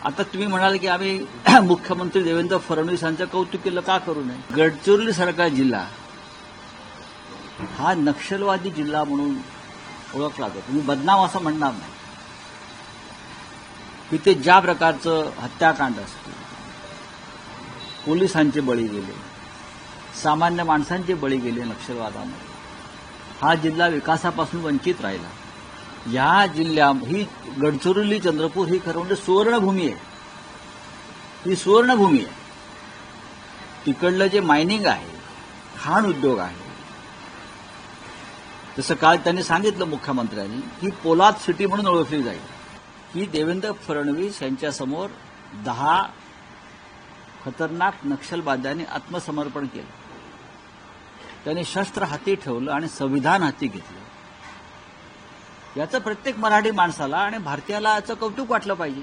आता तुम्ही म्हणाल की आम्ही मुख्यमंत्री देवेंद्र फडणवीस यांचं कौतुक केलं, का करू नये? गडचिरोली सारखा जिल्हा हा नक्षलवादी जिल्हा म्हणून ओळखला जातो. मी बदनाम असं म्हणणार नाही. तिथे ज्या प्रकारचं हत्याकांड असतं, पोलिसांचे बळी गेले, सामान्य माणसांचे बळी गेले नक्षलवादामध्ये, हा जिल्हा विकासापासून वंचित राहिला. या जिल्ह्यात ही गडचिरोली चंद्रपूर ही खरं म्हणजे सुवर्णभूमी आहे. ही सुवर्णभूमी आहे. तिकडलं जे मायनिंग आहे, खाण उद्योग आहे, जसं काल त्यांनी सांगितलं मुख्यमंत्र्यांनी की पोलाद सिटी म्हणून ओळखली जाईल. की देवेंद्र फडणवीस यांच्यासमोर 10 खतरनाक नक्षलवाद्यांनी आत्मसमर्पण केलं. त्यांनी शस्त्र हाती ठेवलं आणि संविधान हाती घेतलं. याचं प्रत्येक मराठी माणसाला आणि भारतीयाला याचं कौतुक वाटलं पाहिजे.